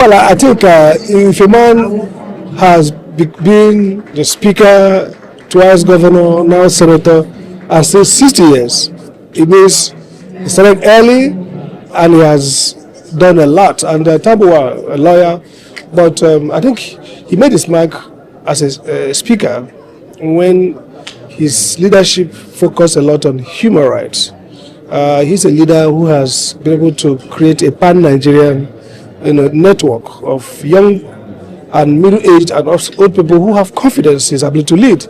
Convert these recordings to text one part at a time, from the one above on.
Well, I think if a man has been the speaker, twice governor, now senator, and still 60 years, it means he started early and he has done a lot. And Tambuwal, a lawyer, but I think he made his mark as a speaker when his leadership focused a lot on human rights. He's a leader who has been able to create a pan-Nigerian network of young and middle-aged and also old people who have confidence in his ability to lead.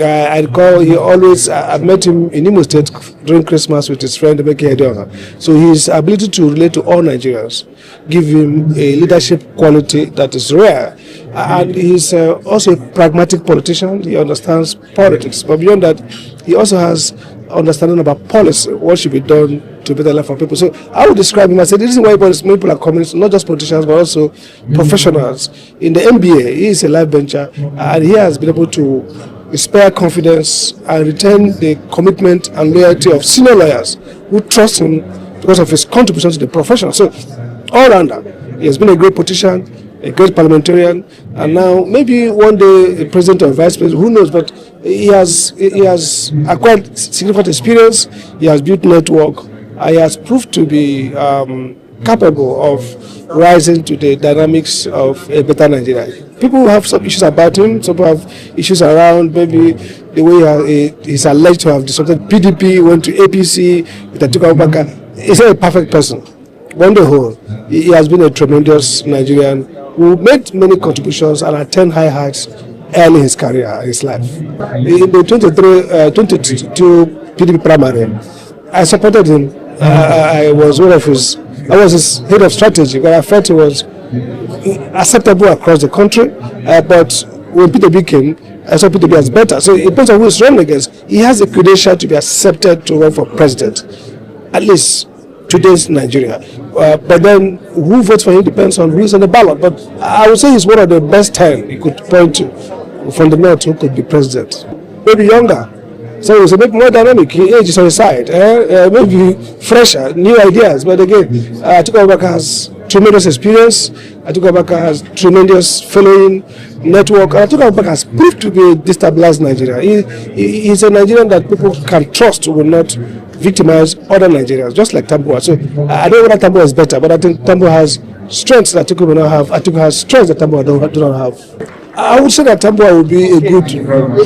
I recall he always, I met him in Imo State during Christmas with his friend Emeka Edionga. So his ability to relate to all Nigerians give him a leadership quality that is rare. And he's also a pragmatic politician. He understands politics. But beyond that, he also has understanding about policy, what should be done to better life for people. So I would describe him as the reason why many people are coming, not just politicians, but also professionals. In the MBA, he is a life bencher, and he has been able to inspire confidence and retain the commitment and loyalty of senior lawyers who trust him because of his contribution to the profession. So all rounder, he has been a great politician, a great parliamentarian, and now maybe one day a president or vice president, who knows, but he has acquired significant experience, he has built network, he has proved to be capable of rising to the dynamics of a better Nigeria. People have some issues about him, some people have issues around maybe the way he's alleged to have disrupted PDP, went to APC, with Atiku Abubakar. He's not a perfect person. On the whole, he has been a tremendous Nigerian who made many contributions and attained high heights early in his career, his life. In the 22 PDP primary, I supported him. I was his head of strategy, but I felt he was acceptable across the country. But when PDP came, I saw PDP as better. So it depends on who is running against. He has a credential to be accepted to run for president, at least today's Nigeria. But then who votes for him depends on who is on the ballot. But I would say he's one of the best 10 you could point to from the north who could be president. Maybe younger. So it's a bit more dynamic. Age is on his side. Maybe fresher, new ideas. But again, Atiku Abubakar has tremendous experience. Atiku Abubakar has tremendous following network. Atiku Abubakar has proved to be a destabilized Nigeria. He's a Nigerian that people can trust will not victimize other Nigerians, just like Tambuwal. So I don't know whether Tambuwal is better, but I think Tambuwal has strengths that Atiku will not have. Atiku has strengths that Tambuwal do not have. I would say that Tambuwal would be a good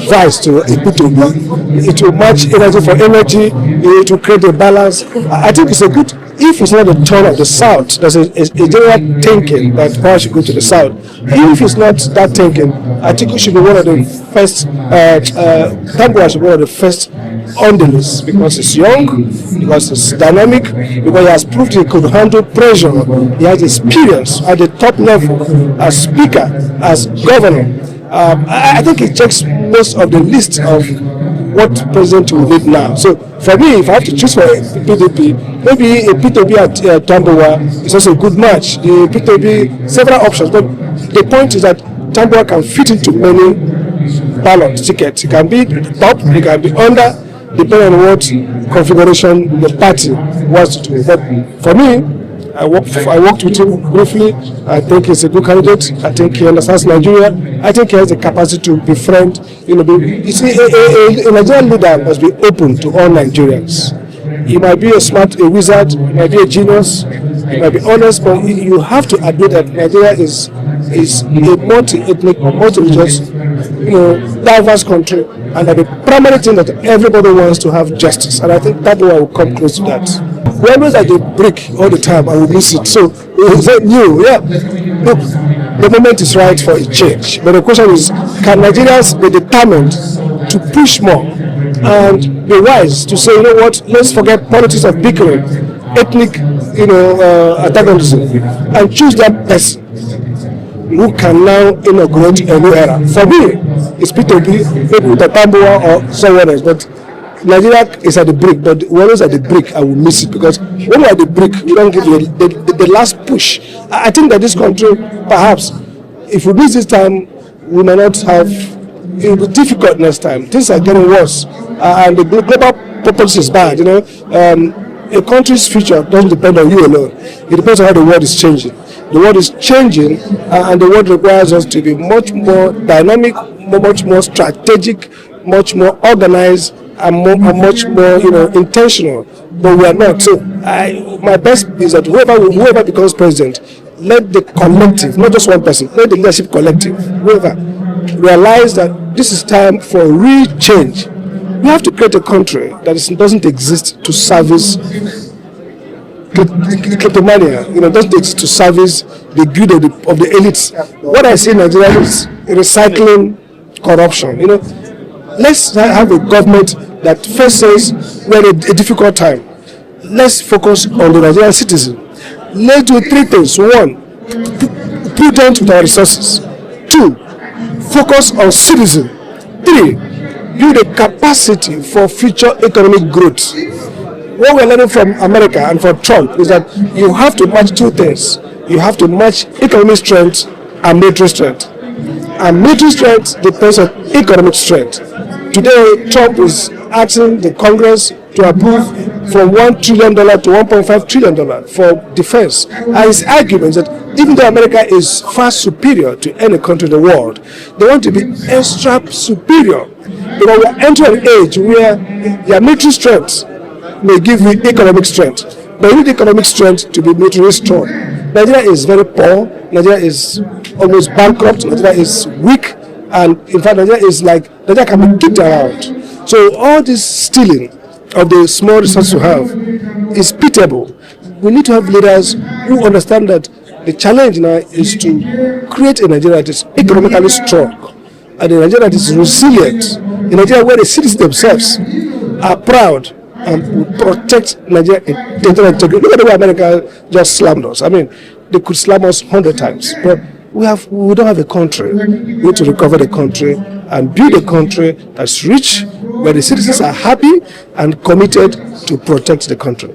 vice to Ipitobi. It will match energy for energy. It will create a balance. I think it's a good. If it's not the turn of the South, there's a general thinking that power should go to the South. If it's not that thinking, I think it should be one of the first. Tambuwal should be one of the first on the list because he's young, because he's dynamic, because he has proved he could handle pressure. He has experience at the top level as speaker, as governor. I think it checks most of the list of what president will need now. So for me, if I have to choose for a PDP, maybe a PDP at Tambuwal is also a good match. The PDP, several options, but the point is that Tambuwal can fit into many ballot tickets. It can be top, it can be under, depending on what configuration the party wants to do. But for me, I worked with him briefly. I think he's a good candidate. I think he understands Nigeria. I think he has the capacity to befriend. You see, a Nigerian leader must be open to all Nigerians. He might be a wizard, he might be a genius, he might be honest, but you have to admit that Nigeria is a multi-ethnic, multi-religious, diverse country, and that the primary thing that everybody wants to have justice. And I think that will come close to that. We always like a break all the time and we miss it. So is that new? Yeah. Look, the moment is right for a change. But the question is, can Nigerians be determined to push more and be wise to say, you know what, let's forget politics of bickering, ethnic, antagonism, and choose that person who can now inaugurate a new era. For me, it's P2P, maybe with a Tambuwal or someone else, but Nigeria is at the brink, but when it's at the brink, I will miss it because when we're at the brink, we don't give the last push. I think that this country, perhaps, if we miss this time, we may not have. It will be difficult next time. Things are getting worse, and the global purpose is bad. A country's future doesn't depend on you alone. It depends on how the world is changing. The world is changing, and the world requires us to be much more dynamic, much more strategic, much more organized, and much more, intentional. But we are not. So my best is that whoever becomes president, let the collective, not just one person, let the leadership collective, whoever, realize that this is time for real change. We have to create a country that doesn't exist to service kleptomania, doesn't exist to service the good of the elites. What I see in Nigeria is recycling corruption. Let's have a government that faces a difficult time. Let's focus on the Nigerian citizen. Let's do three things. One, prudent with our resources. Two, focus on citizen. Three, build a capacity for future economic growth. What we're learning from America and from Trump is that you have to match two things. You have to match economic strength and military strength. And military strength depends on economic strength. Today, Trump is asking the Congress to approve from $1 trillion to $1.5 trillion for defense. And his argument is that even though America is far superior to any country in the world, they want to be extra superior. Because we're entering an age where their military strength may give you economic strength, but you need economic strength to be militarily strong. Nigeria is very poor. Nigeria is almost bankrupt. Nigeria is weak, and in fact, Nigeria can be kicked around. So all this stealing of the small resources we have is pitiable. We need to have leaders who understand that the challenge now is to create a Nigeria that is economically strong, and a Nigeria that is resilient, a Nigeria where the citizens themselves are proud and will protect Nigeria territorial integrity. Look at the way America just slammed us. I mean, they could slam us 100 times, but we don't have a country. We need to recover the country and build a country that's rich, where the citizens are happy and committed to protect the country.